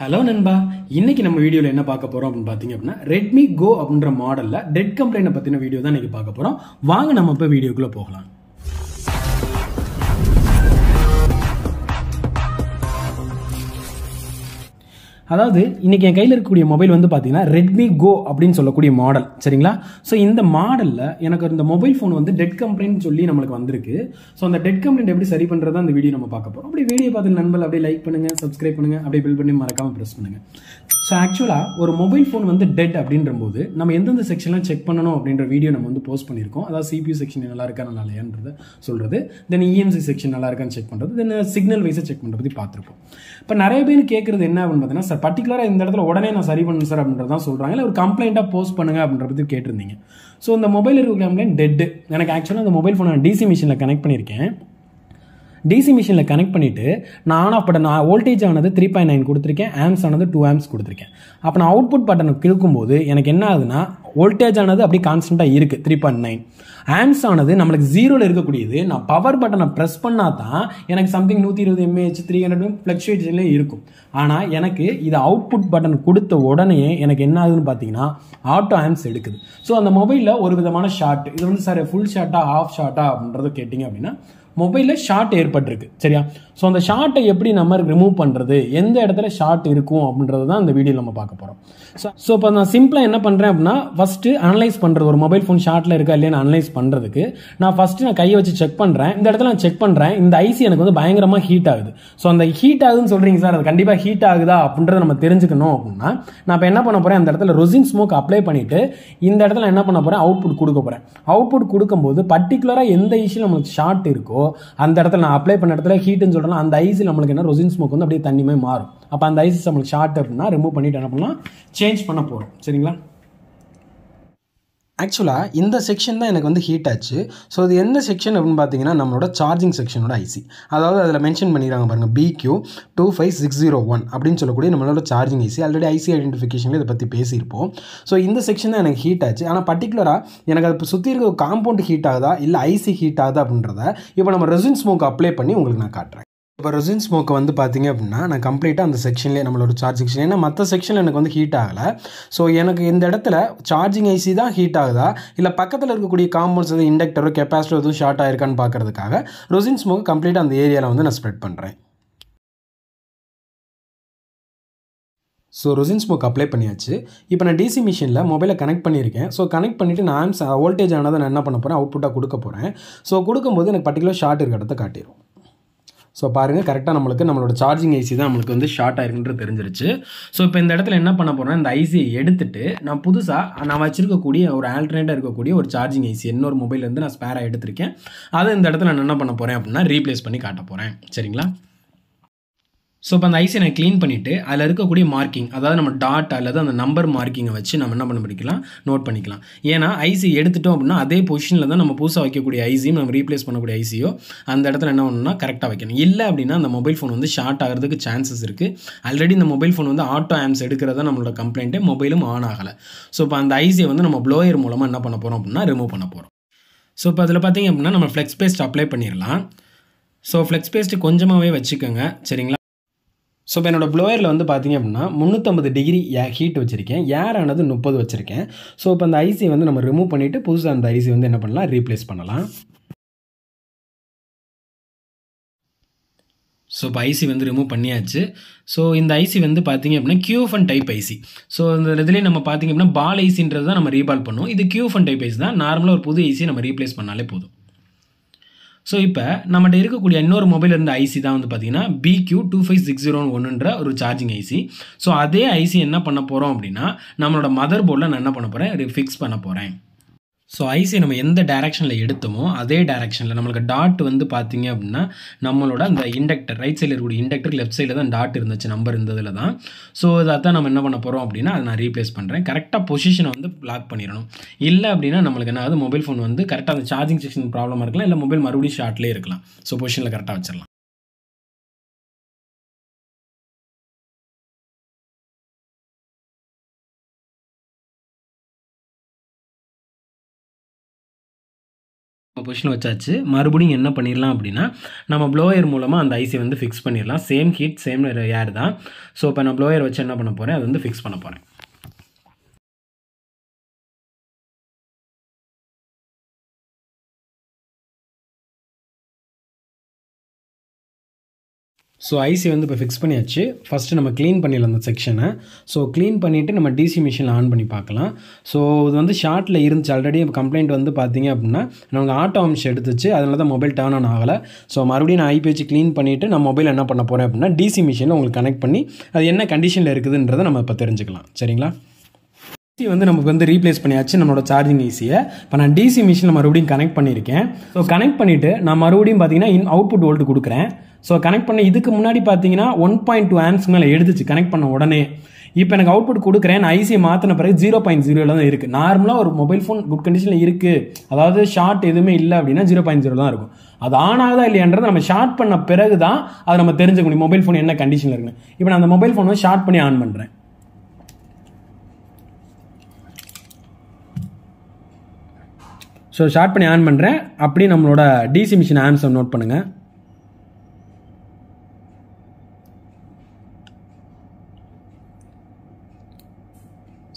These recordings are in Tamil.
ஹலோ நண்பா, இன்னைக்கு நம்ம வீடியோல என்ன பார்க்க போறோம் அப்படின்னு பாத்தீங்க அப்படின்னா ரெட்மி கோ அப்படின்ற மாடல்ல டெட் கம்ப்ளைண்ட் பத்தின வீடியோ தான் இன்னைக்கு பார்க்க போறோம். வாங்க நம்ம இப்ப வீடியோக்குள்ள போகலாம். அதாவது இன்னைக்கு என் கையில் இருக்கக்கூடிய மொபைல் வந்து பார்த்தீங்கன்னா ரெட்மி கோ அப்படின்னு சொல்லக்கூடிய மாடல், சரிங்களா? ஸோ இந்த மாடலில் எனக்கு இந்த மொபைல் ஃபோன் வந்து டெட் கம்ப்ளைண்ட் சொல்லி நம்மளுக்கு வந்திருக்கு. ஸோ அந்த டெட் கம்ப்ளைண்ட் எப்படி சரி பண்ணுறதா அந்த வீடியோ நம்ம பார்க்க போகிறோம். அப்படி வீடியோ பார்த்து நண்பர்கள் அப்படியே லைக் பண்ணுங்க, சப்ஸ்கிரைப் பண்ணுங்க, அப்படியே பில் பண்ணி மறக்காம ப்ரெஸ் பண்ணுங்க. ஸோ ஆக்சுவலாக ஒரு மொபைல் ஃபோன் வந்து டெட் அப்படின்ற போது நம்ம எந்தெந்த செக்ஷன்லாம் செக் பண்ணணும் அப்படின்ற வீடியோ நம்ம வந்து போஸ்ட் பண்ணியிருக்கோம். அதாவது CPU செக்ஷன் நல்லா இருக்கா நல்லா இல்லையான்றது சொல்றது, தென் EMC செக்ஷன் நல்லா இருக்கான்னு செக் பண்ணுறது, தென் சிக்னல் வைஸை செக் பண்ணுறது பற்றி பார்த்துருப்போம். இப்போ நிறைய பேர் கேட்குறது என்ன அப்படின்னு பார்த்தீங்கன்னா, சார் பர்டிகுலராக இந்த இடத்துல உடனே நான் சரி பண்ணணும் சார் அப்படின்றதான் சொல்கிறாங்க, இல்லை ஒரு கம்ப்ளைண்ட்டாக போஸ்ட் பண்ணுங்க அப்படின்ற பற்றி கேட்டிருந்தீங்க. ஸோ இந்த மொபைல் இருக்க கம்ப்ளைண்ட் டெட். எனக்கு ஆக்சுவலாக அந்த மொபைல் ஃபோனை DC மிஷினில் கனெக்ட் பண்ணியிருக்கேன். DC மிஷினில் கனெக்ட் பண்ணிவிட்டு நான் ஆன் ஆஃப் பட்டன், நான் வோல்டேஜ் ஆனது 3.9 கொடுத்துருக்கேன், ஆம்ஸ் ஆனது 2 ஆம்ஸ் கொடுத்துருக்கேன். அப்போ நான் அவுட்புட் பட்டனை கிழக்கும்போது எனக்கு என்ன ஆகுதுன்னா, வோல்டேஜ் ஆனது அப்படி கான்ஸ்டண்ட்டாக இருக்குது 3.9, ஆம்ஸ் ஆனது நம்மளுக்கு 0ல் இருக்கக்கூடியது. நான் பவர் பட்டனை ப்ரெஸ் பண்ணால் தான் எனக்கு சம்திங் 120 mAh 300 ஃப்ளக்சுவேஷன்லேயே இருக்கும். ஆனால் எனக்கு இது அவுட்புட் பட்டன் கொடுத்த உடனே எனக்கு என்ன ஆகுதுன்னு பார்த்தீங்கன்னா ஆட்டோ ஆம்ஸ் எடுக்குது. ஸோ அந்த மொபைலில் ஒரு விதமான ஷார்ட், இது வந்து சார் ஃபுல் ஷார்ட்டா ஆஃப் ஷார்ட்டா அப்படின்றத கேட்டிங்க அப்படின்னா மொபைலில் ஷார்ட் ஏற்பட்டிருக்கு, சரியா? ஸோ அந்த ஷார்ட்டை எப்படி நம்ம ரிமூவ் பண்ணுறது, எந்த இடத்துல ஷார்ட் இருக்கும் அப்படின்றது தான் இந்த வீடியோவில் நம்ம பார்க்க போகிறோம். ஸோ இப்போ நான் சிம்பிளாக என்ன பண்ணுறேன் அப்படின்னா, ஃபஸ்ட்டு அனலைஸ் பண்ணுறது, ஒரு மொபைல் ஃபோன் ஷார்ட்டில் இருக்கா இல்லையா அனலைஸ் பண்ணுறதுக்கு நான் கையை வச்சு செக் பண்ணுறேன். இந்த இடத்துல நான் செக் பண்ணுறேன், இந்த ஐசி எனக்கு வந்து பயங்கரமாக ஹீட் ஆகுது. ஸோ அந்த ஹீட் ஆகுதுன்னு சொல்கிறீங்க சார், அது கண்டிப்பாக ஹீட் ஆகுதா அப்படின்றத நம்ம தெரிஞ்சுக்கணும் அப்படின்னா நான் இப்போ என்ன பண்ண போகிறேன், அந்த இடத்துல ரொசின் ஸ்மோக் அப்ளை பண்ணிவிட்டு இந்த இடத்துல என்ன பண்ண போகிறேன், அவுட்புட் கொடுக்க போகிறேன். அவுட்புட் கொடுக்கும்போது பர்டிகுலராக எந்த ஐசியில் நம்மளுக்கு ஷார்ட் இருக்கோ அந்த இடத்துல நான் அப்ளை பண்ண இடத்துல ஹீட்னு சொல்றேன், அந்த ஐசி நம்மளுக்கு என்ன ரொசின் ஸ்மோக் வந்து அப்படியே தண்ணிமே மாறும். அப்போ அந்த ஐசி நம்மளுக்கு ஷார்ட் அப்படின்னா ரிமூவ் பண்ணிட்டு என்ன பண்ணலாம், சேஞ்ச் பண்ண போகிறோம், சரிங்களா? ஆக்சுவலாக இந்த செக்ஷன் தான் எனக்கு வந்து ஹீட் ஆச்சு. ஸோ இது எந்த செக்ஷன் அப்படின்னு பார்த்தீங்கன்னா நம்மளோட சார்ஜிங் செக்ஷனோட ஐசி. அதாவது அதில் மென்ஷன் பண்ணிடுறாங்க பாருங்கள், BQ25601 அப்படின்னு சொல்லக்கூடிய நம்மளோட சார்ஜிங் ஐசி. ஆல்ரெடி ஐசி ஐடென்டிஃபிகேஷனில் இதை பற்றி பேசியிருப்போம். ஸோ இந்த செக்ஷன் தான் எனக்கு ஹீட் ஆச்சு. ஆனால் பர்டிகுலராக எனக்கு அது சுற்றி இருக்க காம்பவுண்ட் ஹீட் ஆகுதா இல்லை ஐசி ஹீட் ஆகுதா அப்படின்றத இப்போ நம்ம ரெசின் ஸ்மோக் அப்ளை பண்ணி உங்களுக்கு நான் காட்டுறேன். இப்போ ரெசின் ஸ்மோக்கை வந்து பார்த்தீங்க அப்படின்னா நான் கம்ப்ளீட்டாக அந்த செக்ஷன்லேயே நம்மளோட சார்ஜிங் செக்ஷன், ஏன்னா மற்ற செக்ஷனில் எனக்கு வந்து ஹீட் ஆகலை. ஸோ எனக்கு இந்த இடத்துல சார்ஜிங் ஐசி தான் ஹீட் ஆகுதா இல்லை பக்கத்தில் இருக்கக்கூடிய காம்பவுண்ட்ஸ் எதுவும் இண்டக்டரோ கெப்பாசிட்டரோ எதுவும் ஷார்ட் ஆயிருக்கான்னு பார்க்கறதுக்காக ரெசின் ஸ்மோக் கம்ப்ளீட்டாக அந்த ஏரியாவில் வந்து நான் ஸ்ப்ரெட் பண்ணுறேன். ஸோ ரெசின் ஸ்மோக் அப்ளை பண்ணியாச்சு. இப்போ நான் DC மிஷினில் மொபைலை கனெக்ட் பண்ணியிருக்கேன். ஸோ கனெக்ட் பண்ணிவிட்டு நான் ஆம்ஸ் வோல்டேஜ் ஆனதை நான் என்ன பண்ண போகிறேன், அவுட்புட்டாக கொடுக்க போகிறேன். ஸோ கொடுக்கும்போது எனக்கு பர்டிகுலர் ஷார்ட் இருக்க இடத்த காட்டிடும். ஸோ பாருங்கள், கரெக்டாக நம்மளோட சார்ஜிங் ஐசி தான் நம்மளுக்கு வந்து ஷார்ட் ஆயிருக்குன்றது தெரிஞ்சிருச்சு. ஸோ இப்போ இந்த இடத்துல என்ன பண்ண போகிறேன், இந்த ஐசியை எடுத்துட்டு நான் புதுசாக நான் வச்சிருக்கக்கூடிய ஒரு ஆல்டர்னேட்டாக இருக்கக்கூடிய ஒரு சார்ஜிங் ஐசி இன்னொரு மொபைல்லேருந்து நான் ஸ்பேராக எடுத்திருக்கேன். அதை இந்த இடத்துல நான் என்ன பண்ண போகிறேன் அப்படின்னா ரீப்ளேஸ் பண்ணி காட்ட போகிறேன், சரிங்களா? ஸோ இப்போ அந்த ஐசியை நான் க்ளீன் பண்ணிவிட்டு அதில் இருக்கக்கூடிய மார்க்கிங், அதாவது நம்ம டாட் அல்லது அந்த நம்பர் மார்க்கிங்கை வச்சு நம்ம என்ன பண்ண பண்ணிக்கலாம், நோட் பண்ணிக்கலாம். ஏன்னா ஐசி எடுத்துட்டோம் அப்படின்னா அதே பொசிஷனில் தான் நம்ம புதுசாக வைக்கக்கூடிய ஐசியும் நம்ம ரீப்ளேஸ் பண்ணக்கூடிய ஐசியோ அந்த இடத்துல என்ன பண்ணணும்னா கரெக்டாக வைக்கணும். இல்லை அப்படின்னா அந்த மொபைல் ஃபோன் வந்து ஷார்ட் ஆகிறதுக்கு சான்சஸ் இருக்குது. ஆல்ரெடி இந்த மொபைல் ஃபோன் வந்து ஆட்டோ ஆம்ஸ் எடுக்கிறதா நம்மளோட கம்ப்ளைண்ட்டே, மொபைலும் ஆன் ஆகலை. ஸோ இப்போ அந்த ஐசியை வந்து நம்ம ப்ளோயர் மூலமாக என்ன பண்ண போகிறோம் அப்படின்னா ரிமூவ் பண்ண போகிறோம். ஸோ இப்போ அதில் பார்த்தீங்க அப்படின்னா நம்ம ஃப்ளெக்ஸ் பேஸ்ட் அப்ளை பண்ணிடலாம். ஸோ ஃப்ளெக்ஸ் பேஸ்ட்டு கொஞ்சமாகவே வச்சுக்கோங்க, சரிங்களா? ஸோ இப்போ என்னோடய ப்ளோயரில் வந்து பார்த்திங்க அப்படின்னா 350 டிகிரி ஹீட் வச்சுருக்கேன், ஏர் ஆனது 30 வச்சுருக்கேன். ஸோ இப்போ அந்த ஐசியை வந்து நம்ம ரிமூவ் பண்ணிவிட்டு புதுசாக அந்த ஐசி வந்து என்ன பண்ணலாம், ரீப்ளேஸ் பண்ணலாம். ஸோ இப்போ ஐசி வந்து ரிமூவ் பண்ணியாச்சு. ஸோ இந்த ஐசி வந்து பார்த்திங்க அப்படின்னா QFN டைப் ஐசி. ஸோ இந்த இதுலேயே நம்ம பார்த்திங்க அப்படின்னா பால் ஐசின்றது தான் நம்ம ரீபால் பண்ணுவோம். இது QFN டைப் ஐசி தான். நார்மலாக ஒரு புது ஐசியை நம்ம ரீப்ளேஸ் பண்ணாலே போதும். ஸோ இப்போ நம்மகிட்ட இருக்கக்கூடிய இன்னொரு மொபைல் இருந்த ஐசி தான் வந்து பார்த்தீங்கன்னா BQ25601 ஒரு சார்ஜிங் ஐசி. ஸோ அதே ஐசி என்ன பண்ண போகிறோம் அப்படின்னா நம்மளோட மதர் போர்டில் நான் என்ன பண்ண போகிறேன், ஃபிக்ஸ் பண்ண போகிறேன். ஸோ ஐசி நம்ம எந்த டைரெக்ஷனில் எடுத்தோமோ அதே டைரெக்ஷனில் நம்மளுக்கு டாட் வந்து பார்த்தீங்க அப்படின்னா நம்மளோட அந்த இண்டக்டர் ரைட் சைடில் இருக்கக்கூடிய இண்டக்டர் லெஃப்ட் சைடில் தான் டாட் இருந்துச்சு, நம்பர் இருந்ததில் தான். ஸோ அதான் நம்ம என்ன பண்ண போகிறோம் அப்படின்னா அதை நான் ரீப்ளேஸ் பண்ணுறேன். கரெக்டாக பொசிஷனை வந்து லாக் பண்ணிடணும். இல்லை அப்படின்னா நம்மளுக்கு என்ன ஆகுது, மொபைல் ஃபோன் வந்து கரெக்டாக அந்த சார்ஜிங் செக்ஷன் ப்ராப்ளமாக இருக்கலாம், இல்லை மொபைல் மறுபடியும் ஷார்ட்லேயே இருக்கலாம். ஸோ பொசிஷனில் கரெக்டாக வச்சிடலாம். பொசிஷன் வச்சாச்சு. மறுபடியும் என்ன பண்ணிடலாம் அப்படின்னா, நம்ம ப்ளோயர் மூலமாக அந்த ஐசி வந்து ஃபிக்ஸ் பண்ணிடலாம். சேம் ஹீட் சேம் ஏர் தான். ஸோ இப்போ நான் ப்ளோயர் வச்சு என்ன பண்ண போகிறேன், அது வந்து ஃபிக்ஸ் பண்ண போகிறேன். ஸோ ஐசி வந்து இப்போ ஃபிக்ஸ் பண்ணியாச்சு. ஃபஸ்ட்டு நம்ம க்ளீன் பண்ணிடலாம் அந்த செக்ஷனை. ஸோ க்ளீன் பண்ணிவிட்டு நம்ம டிசி மிஷினில் ஆன் பண்ணி பார்க்கலாம். ஸோ இது வந்து ஷார்ட்டில் இருந்துச்சு ஆல்ரெடி. கம்ப்ளைண்ட் வந்து பார்த்தீங்க அப்படின்னா நமக்கு ஆட்டோ அம்ஷம் எடுத்துச்சு, அதனால தான் மொபைல் டர்ன் ஆன் ஆகலை. ஸோ மறுபடியும் நான் ஐபி வச்சு க்ளீன் பண்ணிவிட்டு நான் மொபைல் என்ன பண்ண போகிறேன் அப்படின்னா டிசி மிஷினில் உங்களுக்கு கனெக்ட் பண்ணி அது என்ன கண்டிஷனில் இருக்குதுன்றதை நம்ம இப்போ தெரிஞ்சுக்கலாம். சரிங்களா? வந்து நமக்கு வந்து ரீப்ளேஸ் பண்ணியாச்சு நம்மளோட சார்ஜிங் ஈஸியை. இப்போ நான் டிசி மிஷினில் மறுபடியும் கனெக்ட் பண்ணியிருக்கேன். ஸோ கனெக்ட் பண்ணிவிட்டு நான் மறுபடியும் பார்த்தீங்கன்னா அவுட்புட் வோல்ட் கொடுக்குறேன். ஸோ கனெக்ட் பண்ண இதுக்கு முன்னாடி பார்த்தீங்கன்னா 1.2 ஆம்ஸ் மேலே எடுத்துச்சு கனெக்ட் பண்ண உடனே. இப்போ எனக்கு அவுட்புட் கொடுக்குறேன். நான் ஐசியை மாற்றின பிறகு 0.0 தான் இருக்குது. நார்மலாக ஒரு மொபைல் ஃபோன் குட் கண்டிஷனில் இருக்குது, அதாவது ஷார்ட் எதுவுமே இல்லை அப்படின்னா 0.0 தான் இருக்கும். அது ஆன் ஆகுதா இல்லையான்றது நம்ம ஷார்ட் பண்ண பிறகு தான் அதை நம்ம தெரிஞ்சுக்க முடியும் மொபைல் ஃபோன் என்ன கண்டிஷனில் இருக்குன்னு. இப்போ நான் அந்த மொபைல் ஃபோன் வந்து ஷார்ட் பண்ணி ஆன் பண்ணுறேன். ஸோ ஷார்ட் பண்ணி ஆன் பண்ணுறேன். அப்படியே நம்மளோட டிசி மிஷின் ஆம்ஸை நோட் பண்ணுங்கள்.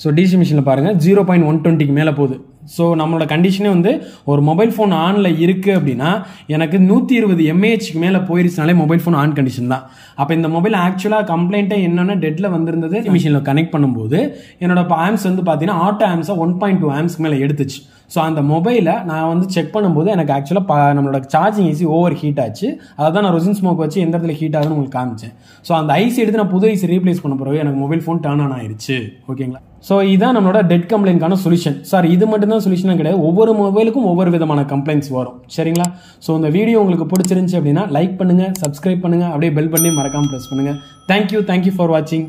ஸோ டிசி மிஷினில் பாருங்கள் 0.120க்கு மேலே போகுது. ஸோ நம்மளோட கண்டிஷனே வந்து ஒரு மொபைல் ஃபோன் ஆனில் இருக்குது அப்படின்னா எனக்கு 120 mAhக்கு மேலே போயிருச்சுனாலே மொபைல் ஃபோன் ஆன் கண்டிஷன் தான். அப்போ இந்த மொபைல் ஆக்சுவலாக கம்ப்ளைண்ட்டே என்னென்னா டெட்டில் வந்திருந்தது. மிஷினில் கனெக்ட் பண்ணும்போது என்னோட ஆம்ஸ் வந்து பார்த்தீங்கன்னா ஆட்டோ ஆம்ஸை 1.2 ஆம்ஸ்க்கு மேலே எடுத்துச்சு. ஸோ அந்த மொபைலை நான் வந்து செக் பண்ணும்போது எனக்கு ஆக்சுவலாக நம்மளோட சார்ஜிங் ஐசி ஓவர் ஹீட் ஆச்சு. அதை தான் நான் ரொசின் ஸ்மோக் வச்சு எந்த இடத்துல ஹீட் ஆகுதுன்னு உங்களுக்கு காமிச்சேன். ஸோ அந்த ஐசி எடுத்து நான் புது ஐசி ரீப்ளேஸ் பண்ண பிறகு எனக்கு மொபைல் ஃபோன் டர்ன் ஆன் ஆயிடுச்சு. ஓகேங்களா? ஸோ இதுதான் நம்மளோட டெட் கம்ப்ளைண்ட்கான சொல்யூஷன். சார் இது மட்டும் தான் சொல்யூஷனாக கிடையாது, ஒவ்வொரு மொபைலுக்கும் ஒவ்வொரு விதமான கம்ப்ளைண்ட்ஸ் வரும். சரிங்களா? ஸோ இந்த வீடியோ உங்களுக்கு பிடிச்சிருந்துச்சு அப்படின்னா லைக் பண்ணுங்கள், சப்ஸ்கிரைப் பண்ணுங்கள், அப்படியே பெல் பண்ணி மறக்காமல் ப்ரெஸ் பண்ணுங்கள். தேங்க்யூ ஃபார் வாட்சிங்.